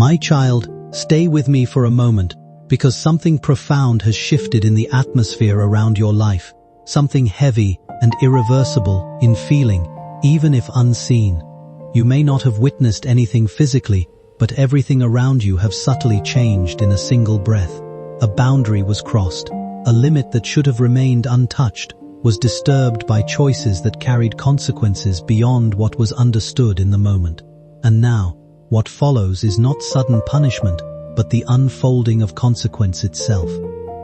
My child, stay with me for a moment, because something profound has shifted in the atmosphere around your life, something heavy and irreversible in feeling, even if unseen. You may not have witnessed anything physically, but everything around you have subtly changed in a single breath. A boundary was crossed. A limit that should have remained untouched was disturbed by choices that carried consequences beyond what was understood in the moment. And now, what follows is not sudden punishment, but the unfolding of consequence itself.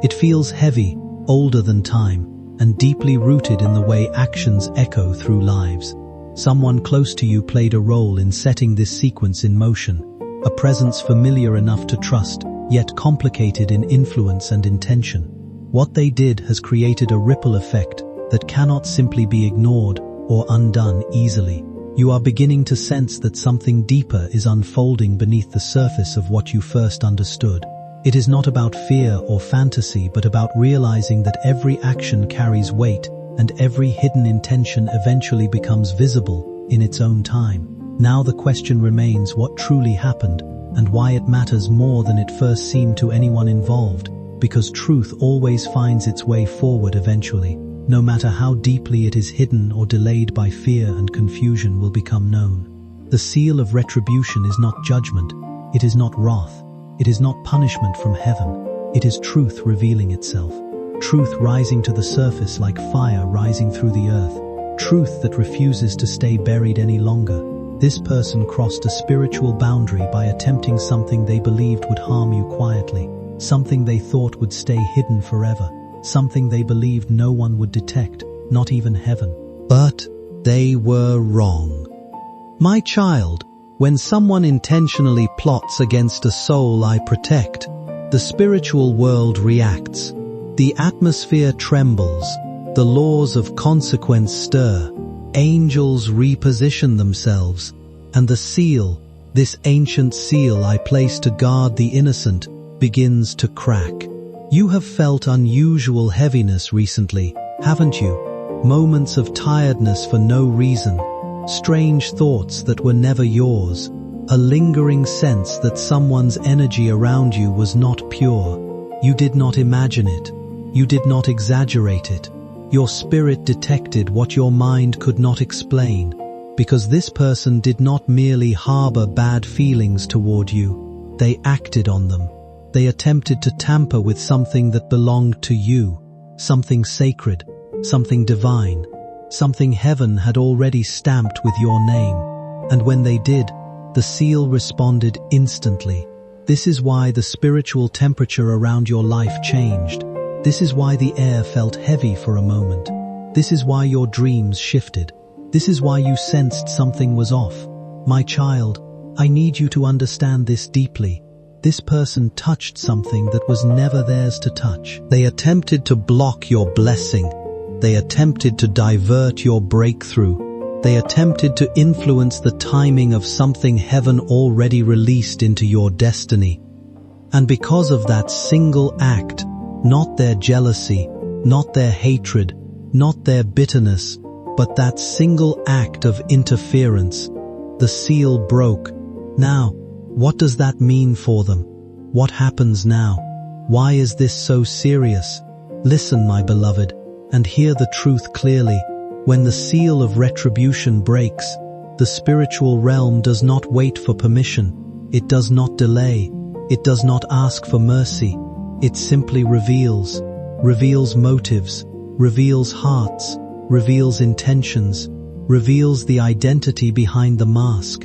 It feels heavy, older than time, and deeply rooted in the way actions echo through lives. Someone close to you played a role in setting this sequence in motion, a presence familiar enough to trust, yet complicated in influence and intention. What they did has created a ripple effect that cannot simply be ignored or undone easily. You are beginning to sense that something deeper is unfolding beneath the surface of what you first understood. It is not about fear or fantasy, but about realizing that every action carries weight and every hidden intention eventually becomes visible in its own time. Now the question remains what truly happened and why it matters more than it first seemed to anyone involved, because truth always finds its way forward eventually. No matter how deeply it is hidden or delayed by fear and confusion will become known. The seal of retribution is not judgment, it is not wrath, it is not punishment from heaven, it is truth revealing itself. Truth rising to the surface like fire rising through the earth. Truth that refuses to stay buried any longer. This person crossed a spiritual boundary by attempting something they believed would harm you quietly, something they thought would stay hidden forever. Something they believed no one would detect, not even heaven. But they were wrong. My child, when someone intentionally plots against a soul I protect, the spiritual world reacts. The atmosphere trembles, the laws of consequence stir, angels reposition themselves, and the seal, this ancient seal I place to guard the innocent, begins to crack. You have felt unusual heaviness recently, haven't you? Moments of tiredness for no reason, strange thoughts that were never yours, a lingering sense that someone's energy around you was not pure. You did not imagine it. You did not exaggerate it. Your spirit detected what your mind could not explain, because this person did not merely harbor bad feelings toward you. They acted on them. They attempted to tamper with something that belonged to you, something sacred, something divine, something heaven had already stamped with your name. And when they did, the seal responded instantly. This is why the spiritual temperature around your life changed. This is why the air felt heavy for a moment. This is why your dreams shifted. This is why you sensed something was off. My child, I need you to understand this deeply. This person touched something that was never theirs to touch. They attempted to block your blessing. They attempted to divert your breakthrough. They attempted to influence the timing of something heaven already released into your destiny. And because of that single act, not their jealousy, not their hatred, not their bitterness, but that single act of interference, the seal broke. Now, what does that mean for them? What happens now? Why is this so serious? Listen, my beloved, and hear the truth clearly. When the seal of retribution breaks, the spiritual realm does not wait for permission. It does not delay. It does not ask for mercy. It simply reveals motives, reveals hearts, reveals intentions, reveals the identity behind the mask.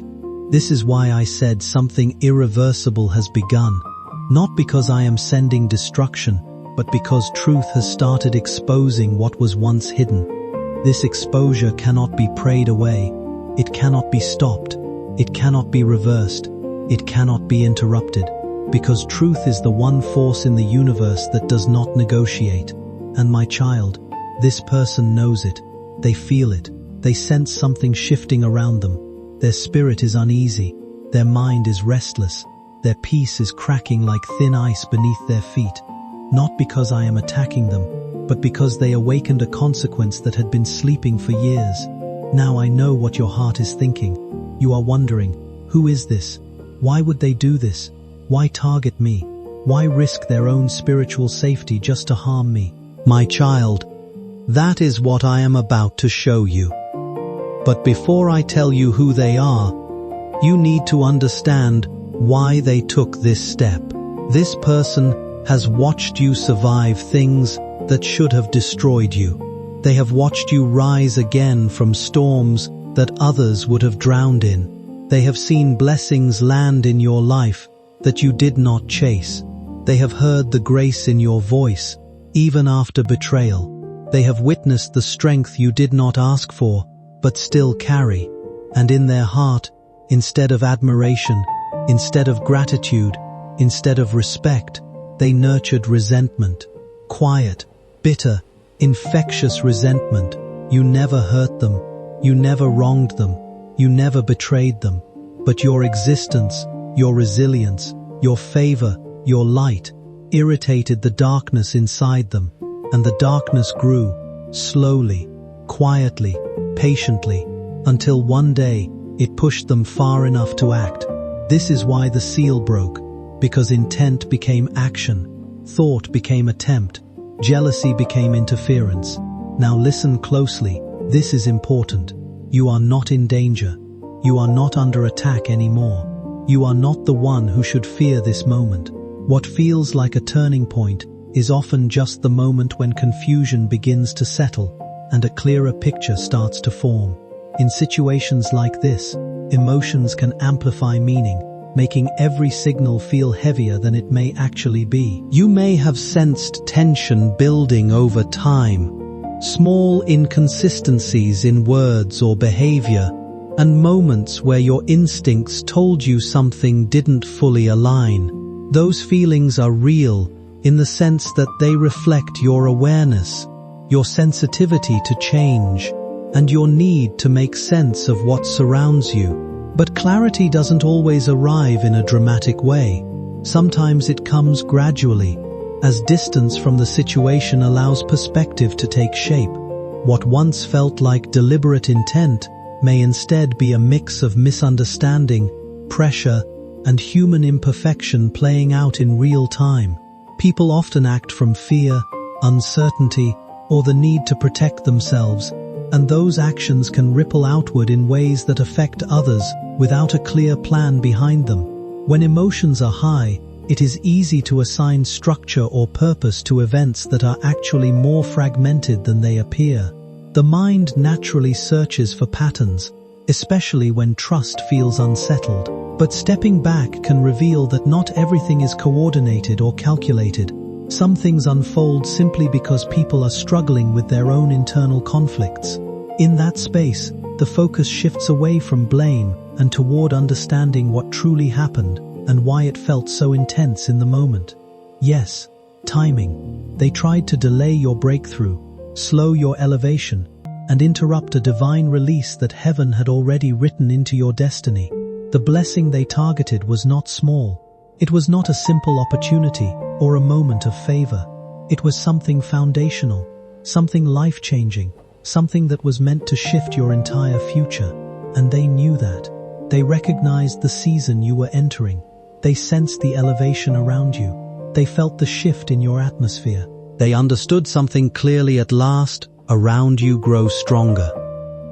This is why I said something irreversible has begun, not because I am sending destruction, but because truth has started exposing what was once hidden. This exposure cannot be prayed away. It cannot be stopped. It cannot be reversed. It cannot be interrupted, because truth is the one force in the universe that does not negotiate. And my child, this person knows it. They feel it. They sense something shifting around them. Their spirit is uneasy, their mind is restless, their peace is cracking like thin ice beneath their feet. Not because I am attacking them, but because they awakened a consequence that had been sleeping for years. Now I know what your heart is thinking. You are wondering, who is this? Why would they do this? Why target me? Why risk their own spiritual safety just to harm me? My child, that is what I am about to show you. But before I tell you who they are, you need to understand why they took this step. This person has watched you survive things that should have destroyed you. They have watched you rise again from storms that others would have drowned in. They have seen blessings land in your life that you did not chase. They have heard the grace in your voice, even after betrayal. They have witnessed the strength you did not ask for, but still carry. And in their heart, instead of admiration, instead of gratitude, instead of respect, they nurtured resentment. Quiet, bitter, infectious resentment. You never hurt them. You never wronged them. You never betrayed them. But your existence, your resilience, your favor, your light, irritated the darkness inside them. And the darkness grew, slowly, quietly, patiently, until one day it pushed them far enough to act. This is why the seal broke, because intent became action, thought became attempt, jealousy became interference. Now listen closely, this is important. You are not in danger. You are not under attack anymore. You are not the one who should fear this moment. What feels like a turning point is often just the moment when confusion begins to settle and a clearer picture starts to form. In situations like this, emotions can amplify meaning, making every signal feel heavier than it may actually be. You may have sensed tension building over time, small inconsistencies in words or behavior, and moments where your instincts told you something didn't fully align. Those feelings are real in the sense that they reflect your awareness, your sensitivity to change, and your need to make sense of what surrounds you. But clarity doesn't always arrive in a dramatic way. Sometimes it comes gradually, as distance from the situation allows perspective to take shape. What once felt like deliberate intent may instead be a mix of misunderstanding, pressure, and human imperfection playing out in real time. People often act from fear, uncertainty, or the need to protect themselves, and those actions can ripple outward in ways that affect others without a clear plan behind them. When emotions are high, it is easy to assign structure or purpose to events that are actually more fragmented than they appear. The mind naturally searches for patterns, especially when trust feels unsettled. But stepping back can reveal that not everything is coordinated or calculated. Some things unfold simply because people are struggling with their own internal conflicts. In that space, the focus shifts away from blame and toward understanding what truly happened and why it felt so intense in the moment. Yes, timing. They tried to delay your breakthrough, slow your elevation, and interrupt a divine release that heaven had already written into your destiny. The blessing they targeted was not small. It was not a simple opportunity or a moment of favor. It was something foundational, something life-changing, something that was meant to shift your entire future. And they knew that. They recognized the season you were entering. They sensed the elevation around you. They felt the shift in your atmosphere. They understood something clearly at last. Around you grow stronger.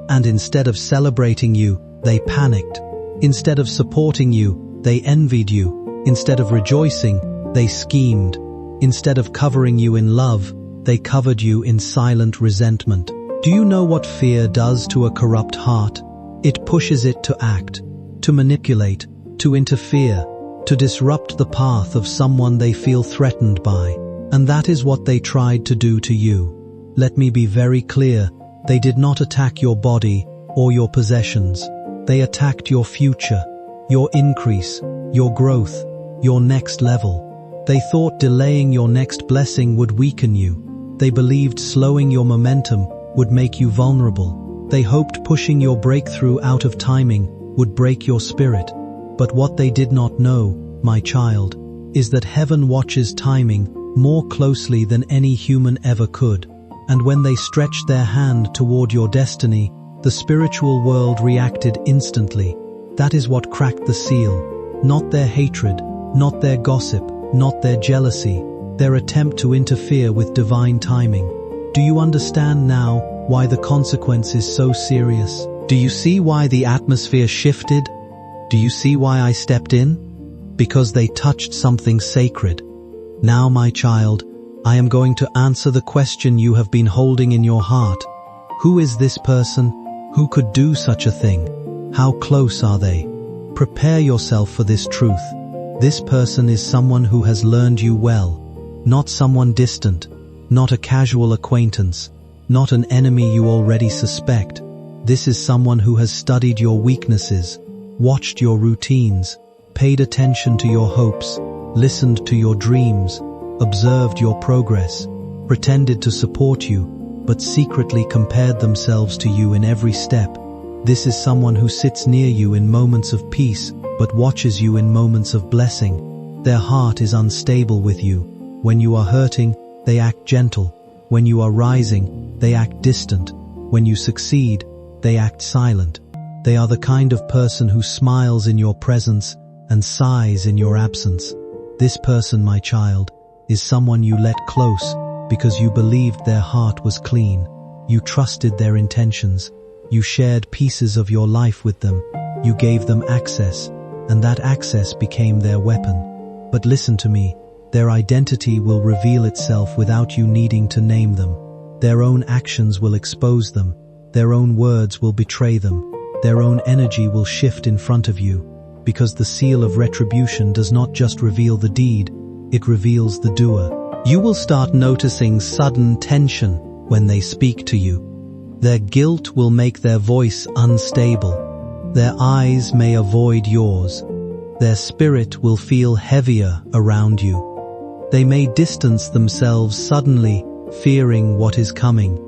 And instead of celebrating you, they panicked. Instead of supporting you, they envied you. Instead of rejoicing, they schemed. Instead of covering you in love, they covered you in silent resentment. Do you know what fear does to a corrupt heart? It pushes it to act, to manipulate, to interfere, to disrupt the path of someone they feel threatened by. And that is what they tried to do to you. Let me be very clear, they did not attack your body or your possessions. They attacked your future, your increase, your growth, your next level. They thought delaying your next blessing would weaken you. They believed slowing your momentum would make you vulnerable. They hoped pushing your breakthrough out of timing would break your spirit. But what they did not know, my child, is that heaven watches timing more closely than any human ever could. And when they stretched their hand toward your destiny, the spiritual world reacted instantly. That is what cracked the seal. not their hatred, not their gossip, not their jealousy, their attempt to interfere with divine timing. Do you understand now why the consequence is so serious? Do you see why the atmosphere shifted? Do you see why I stepped in? Because they touched something sacred. Now, my child, I am going to answer the question you have been holding in your heart. Who is this person? Who could do such a thing? How close are they? Prepare yourself for this truth. This person is someone who has learned you well, not someone distant, not a casual acquaintance, not an enemy you already suspect. This is someone who has studied your weaknesses, watched your routines, paid attention to your hopes, listened to your dreams, observed your progress, pretended to support you, but secretly compared themselves to you in every step. This is someone who sits near you in moments of peace, but watches you in moments of blessing. Their heart is unstable with you. When you are hurting, they act gentle. When you are rising, they act distant. When you succeed, they act silent. They are the kind of person who smiles in your presence and sighs in your absence. This person, my child, is someone you let close because you believed their heart was clean. You trusted their intentions. You shared pieces of your life with them. You gave them access, and that access became their weapon. But listen to me, their identity will reveal itself without you needing to name them. Their own actions will expose them. Their own words will betray them. Their own energy will shift in front of you, because the seal of retribution does not just reveal the deed, it reveals the doer. You will start noticing sudden tension when they speak to you. Their guilt will make their voice unstable. Their eyes may avoid yours. Their spirit will feel heavier around you. They may distance themselves suddenly, fearing what is coming.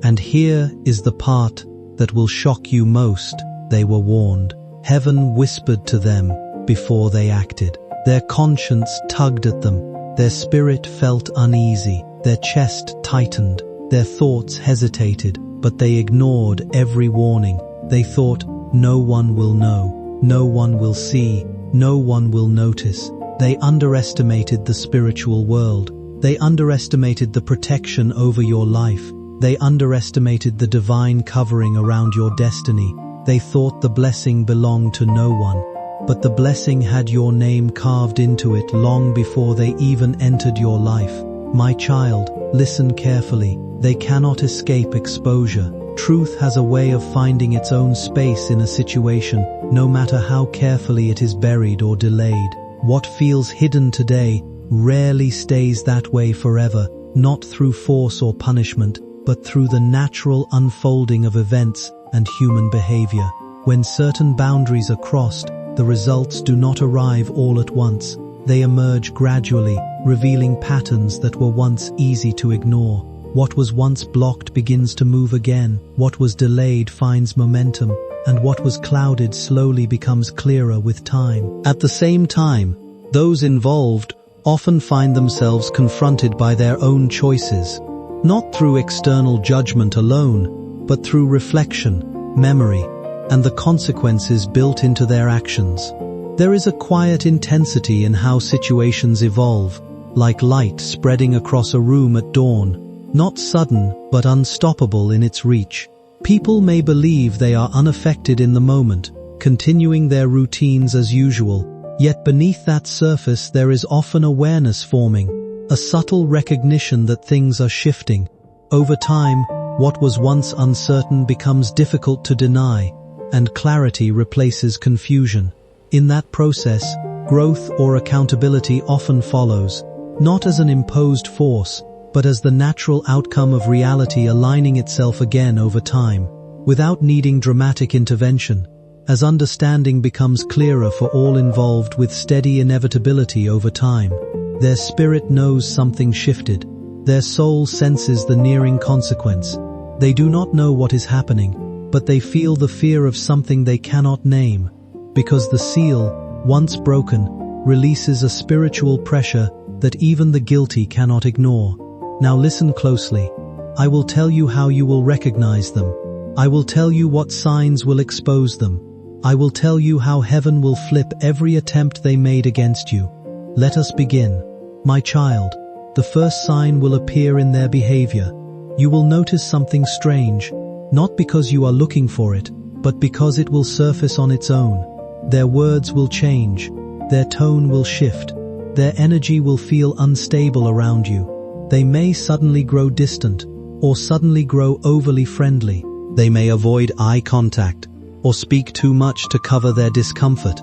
And here is the part that will shock you most. They were warned. Heaven whispered to them before they acted. Their conscience tugged at them. Their spirit felt uneasy. Their chest tightened. Their thoughts hesitated, but they ignored every warning. They thought, no one will know. No one will see. No one will notice. They underestimated the spiritual world. They underestimated the protection over your life. They underestimated the divine covering around your destiny. They thought the blessing belonged to no one, but the blessing had your name carved into it long before they even entered your life. My child, listen carefully. They cannot escape exposure. Truth has a way of finding its own space in a situation, no matter how carefully it is buried or delayed. What feels hidden today rarely stays that way forever, not through force or punishment, but through the natural unfolding of events and human behavior. When certain boundaries are crossed, the results do not arrive all at once. They emerge gradually, revealing patterns that were once easy to ignore. What was once blocked begins to move again. What was delayed finds momentum, and what was clouded slowly becomes clearer with time. At the same time, those involved often find themselves confronted by their own choices, not through external judgment alone, but through reflection, memory, and the consequences built into their actions. There is a quiet intensity in how situations evolve, like light spreading across a room at dawn, not sudden but unstoppable in its reach. People may believe they are unaffected in the moment, continuing their routines as usual, yet beneath that surface there is often awareness forming, a subtle recognition that things are shifting. Over time, what was once uncertain becomes difficult to deny, and clarity replaces confusion. In that process, growth or accountability often follows, not as an imposed force, but as the natural outcome of reality aligning itself again over time, without needing dramatic intervention, as understanding becomes clearer for all involved with steady inevitability over time. Their spirit knows something shifted. Their soul senses the nearing consequence. They do not know what is happening, but they feel the fear of something they cannot name, because the seal, once broken, releases a spiritual pressure that even the guilty cannot ignore. Now listen closely. I will tell you how you will recognize them. I will tell you what signs will expose them. I will tell you how heaven will flip every attempt they made against you. Let us begin. My child, the first sign will appear in their behavior. You will notice something strange, not because you are looking for it, but because it will surface on its own. Their words will change, their tone will shift, their energy will feel unstable around you. They may suddenly grow distant, or suddenly grow overly friendly. They may avoid eye contact, or speak too much to cover their discomfort.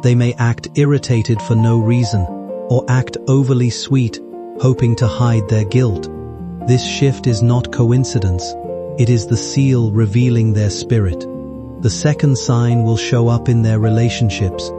They may act irritated for no reason, or act overly sweet, hoping to hide their guilt. This shift is not coincidence. It is the seal revealing their spirit. The second sign will show up in their relationships.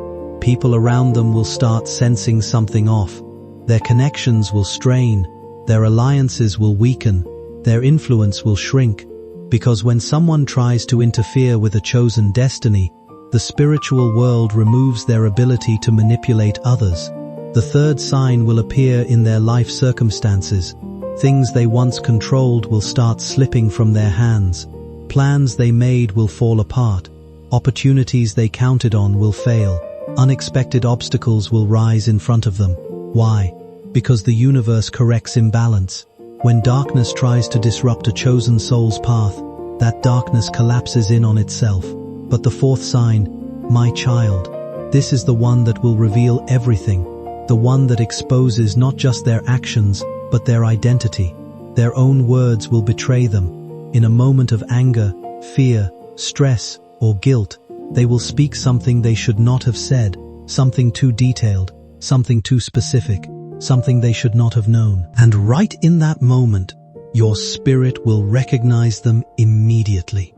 People around them will start sensing something off. Their connections will strain. Their alliances will weaken. Their influence will shrink. Because when someone tries to interfere with a chosen destiny, the spiritual world removes their ability to manipulate others. The third sign will appear in their life circumstances. Things they once controlled will start slipping from their hands. Plans they made will fall apart. Opportunities they counted on will fail. Unexpected obstacles will rise in front of them. Why? Because the universe corrects imbalance. When darkness tries to disrupt a chosen soul's path, that darkness collapses in on itself. But the fourth sign, my child, this is the one that will reveal everything. The one that exposes not just their actions, but their identity. Their own words will betray them. In a moment of anger, fear, stress, or guilt, they will speak something they should not have said, something too detailed, something too specific, something they should not have known. And right in that moment, your spirit will recognize them immediately.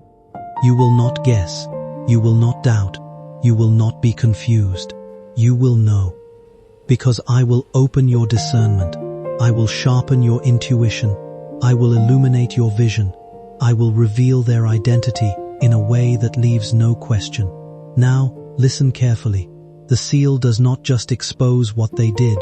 You will not guess. You will not doubt. You will not be confused. You will know. Because I will open your discernment. I will sharpen your intuition. I will illuminate your vision. I will reveal their identity in a way that leaves no question. Now, listen carefully. The seal does not just expose what they did.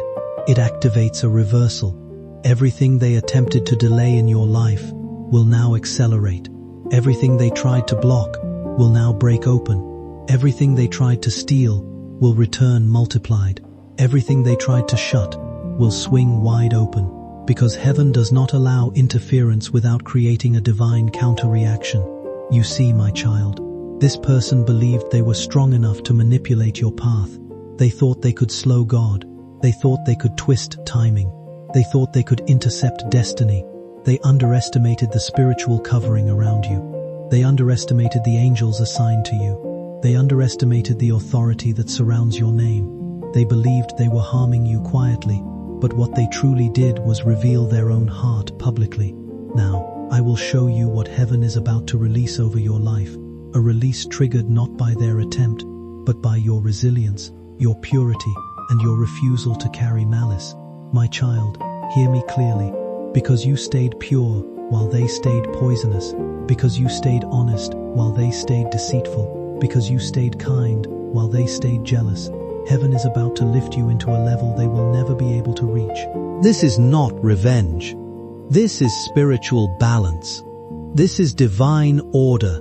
It activates a reversal. Everything they attempted to delay in your life will now accelerate. Everything they tried to block will now break open. Everything they tried to steal will return multiplied. Everything they tried to shut will swing wide open, because heaven does not allow interference without creating a divine counter-reaction. You see, my child, this person believed they were strong enough to manipulate your path. They thought they could slow God. They thought they could twist timing. They thought they could intercept destiny. They underestimated the spiritual covering around you. They underestimated the angels assigned to you. They underestimated the authority that surrounds your name. They believed they were harming you quietly, but what they truly did was reveal their own heart publicly. Now, I will show you what heaven is about to release over your life, a release triggered not by their attempt, but by your resilience, your purity, and your refusal to carry malice. My child, hear me clearly, because you stayed pure while they stayed poisonous, because you stayed honest while they stayed deceitful, because you stayed kind while they stayed jealous. Heaven is about to lift you into a level they will never be able to reach. This is not revenge. This is spiritual balance. This is divine order.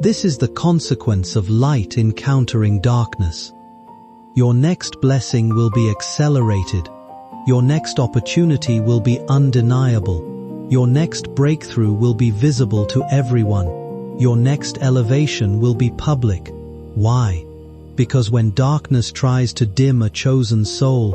This is the consequence of light encountering darkness. Your next blessing will be accelerated. Your next opportunity will be undeniable. Your next breakthrough will be visible to everyone. Your next elevation will be public. Why? Because when darkness tries to dim a chosen soul,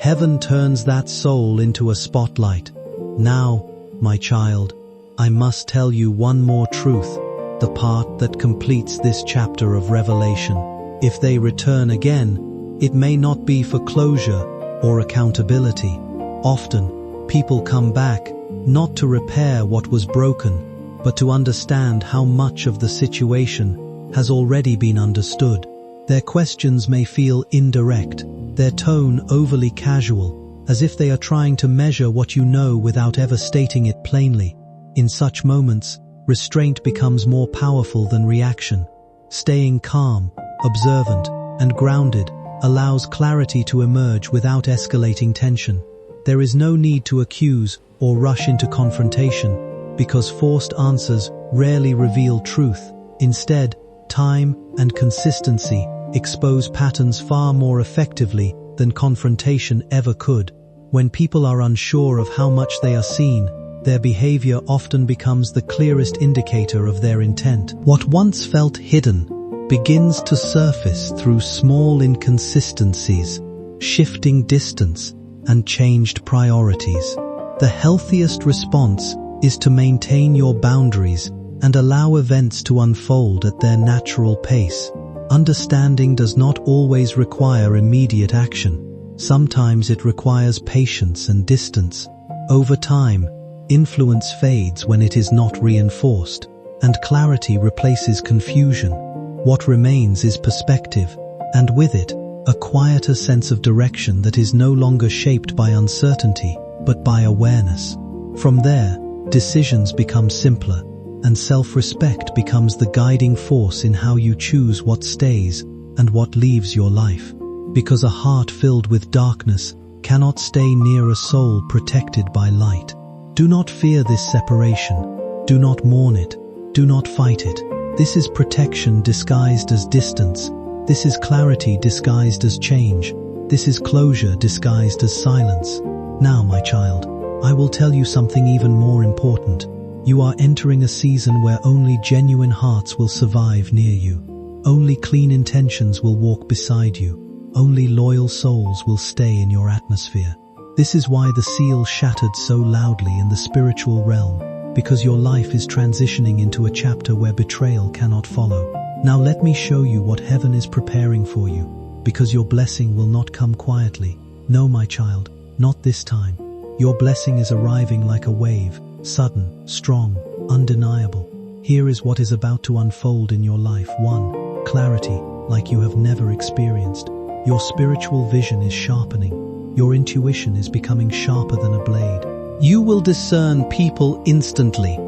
heaven turns that soul into a spotlight. Now, my child, I must tell you one more truth, the part that completes this chapter of Revelation. If they return again, it may not be for closure or accountability. Often, people come back not to repair what was broken, but to understand how much of the situation has already been understood. Their questions may feel indirect, their tone overly casual, as if they are trying to measure what you know without ever stating it plainly. In such moments, restraint becomes more powerful than reaction. Staying calm, observant, and grounded allows clarity to emerge without escalating tension. There is no need to accuse or rush into confrontation, because forced answers rarely reveal truth. Instead, time, and consistency expose patterns far more effectively than confrontation ever could. When people are unsure of how much they are seen, their behavior often becomes the clearest indicator of their intent. What once felt hidden begins to surface through small inconsistencies, shifting distance, and changed priorities. The healthiest response is to maintain your boundaries and allow events to unfold at their natural pace. Understanding does not always require immediate action. Sometimes it requires patience and distance. Over time, influence fades when it is not reinforced, and clarity replaces confusion. What remains is perspective, and with it, a quieter sense of direction that is no longer shaped by uncertainty, but by awareness. From there, decisions become simpler, and self-respect becomes the guiding force in how you choose what stays and what leaves your life. Because a heart filled with darkness cannot stay near a soul protected by light. Do not fear this separation. Do not mourn it. Do not fight it. This is protection disguised as distance. This is clarity disguised as change. This is closure disguised as silence. Now, my child, I will tell you something even more important. You are entering a season where only genuine hearts will survive near you. Only clean intentions will walk beside you. Only loyal souls will stay in your atmosphere. This is why the seal shattered so loudly in the spiritual realm, because your life is transitioning into a chapter where betrayal cannot follow. Now let me show you what heaven is preparing for you, because your blessing will not come quietly. No, my child, not this time. Your blessing is arriving like a wave, sudden, strong, undeniable. Here is what is about to unfold in your life. 1. Clarity, like you have never experienced. Your spiritual vision is sharpening. Your intuition is becoming sharper than a blade. You will discern people instantly.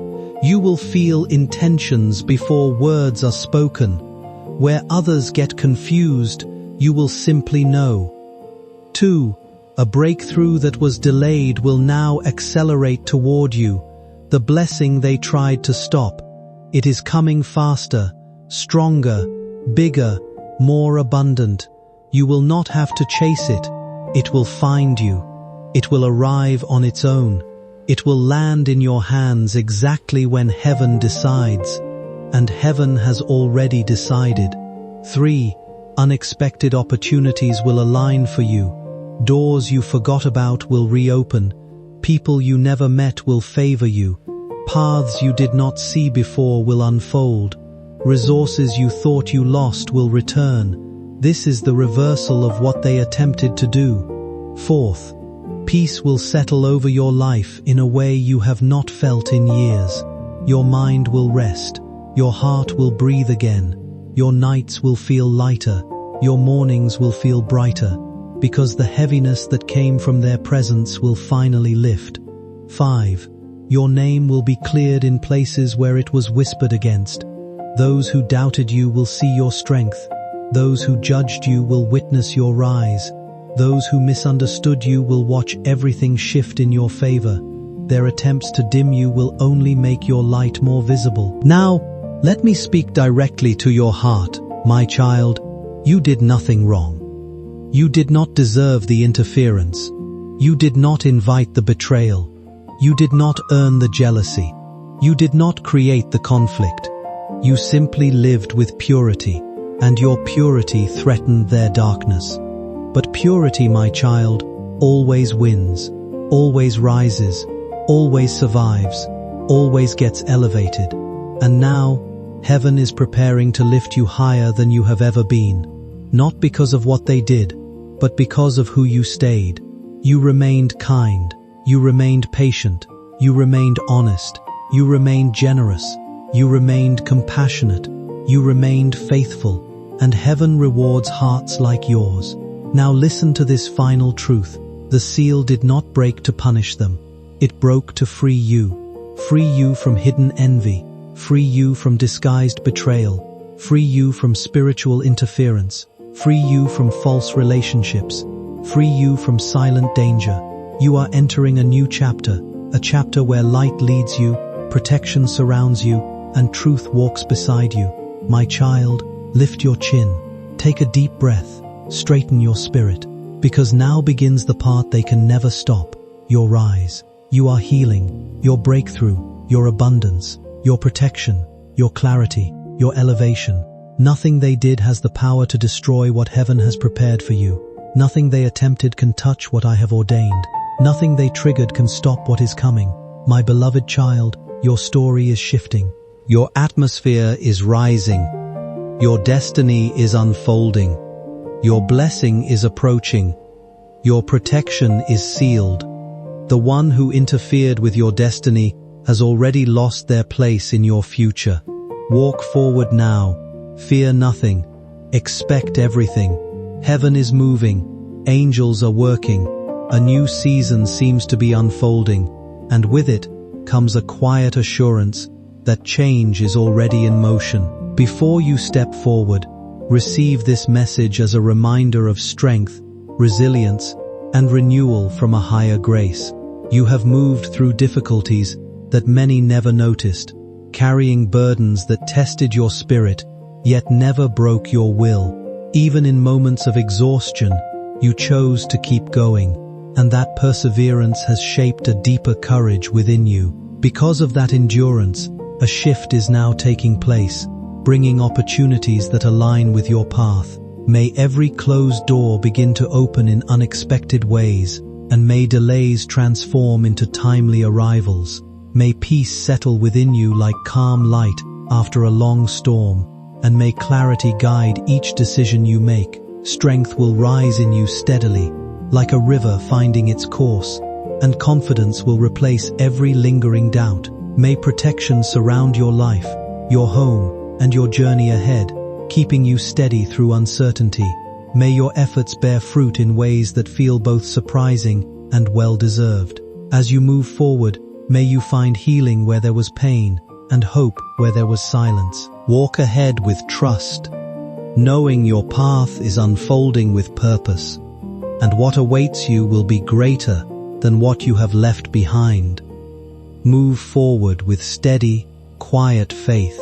You will feel intentions before words are spoken. Where others get confused, you will simply know. 2. A breakthrough that was delayed will now accelerate toward you. The blessing they tried to stop. It is coming faster, stronger, bigger, more abundant. You will not have to chase it. It will find you. It will arrive on its own. It will land in your hands exactly when heaven decides. And heaven has already decided. 3. Unexpected opportunities will align for you. Doors you forgot about will reopen. People you never met will favor you. Paths you did not see before will unfold. Resources you thought you lost will return. This is the reversal of what they attempted to do. 4th, peace will settle over your life in a way you have not felt in years. Your mind will rest. Your heart will breathe again. Your nights will feel lighter. Your mornings will feel brighter, because the heaviness that came from their presence will finally lift. 5. Your name will be cleared in places where it was whispered against. Those who doubted you will see your strength. Those who judged you will witness your rise. Those who misunderstood you will watch everything shift in your favor. Their attempts to dim you will only make your light more visible. Now, let me speak directly to your heart, my child. You did nothing wrong. You did not deserve the interference. You did not invite the betrayal. You did not earn the jealousy. You did not create the conflict. You simply lived with purity, and your purity threatened their darkness. But purity, my child, always wins, always rises, always survives, always gets elevated. And now, heaven is preparing to lift you higher than you have ever been. Not because of what they did, but because of who you stayed. You remained kind. You remained patient. You remained honest. You remained generous. You remained compassionate. You remained faithful. And heaven rewards hearts like yours. Now listen to this final truth. The seal did not break to punish them. It broke to free you. Free you from hidden envy. Free you from disguised betrayal. Free you from spiritual interference. Free you from false relationships. Free you from silent danger. You are entering a new chapter, a chapter where light leads you, protection surrounds you, and truth walks beside you. My child, lift your chin, take a deep breath, straighten your spirit, because now begins the part they can never stop, your rise. You are healing, your breakthrough, your abundance, your protection, your clarity, your elevation. Nothing they did has the power to destroy what heaven has prepared for you. Nothing they attempted can touch what I have ordained. Nothing they triggered can stop what is coming. My beloved child, your story is shifting. Your atmosphere is rising. Your destiny is unfolding. Your blessing is approaching. Your protection is sealed. The one who interfered with your destiny has already lost their place in your future. Walk forward now. Fear nothing. Expect everything. Heaven is moving. Angels are working. A new season seems to be unfolding, and with it comes a quiet assurance that change is already in motion. Before you step forward, receive this message as a reminder of strength, resilience, and renewal from a higher grace. You have moved through difficulties that many never noticed, carrying burdens that tested your spirit, yet never broke your will. Even in moments of exhaustion, you chose to keep going, and that perseverance has shaped a deeper courage within you. Because of that endurance, a shift is now taking place, bringing opportunities that align with your path. May every closed door begin to open in unexpected ways, and may delays transform into timely arrivals. May peace settle within you like calm light after a long storm, and may clarity guide each decision you make. Strength will rise in you steadily, like a river finding its course, and confidence will replace every lingering doubt. May protection surround your life, your home, and your journey ahead, keeping you steady through uncertainty. May your efforts bear fruit in ways that feel both surprising and well-deserved. As you move forward, may you find healing where there was pain and hope where there was silence. Walk ahead with trust, knowing your path is unfolding with purpose, and what awaits you will be greater than what you have left behind. Move forward with steady, quiet faith,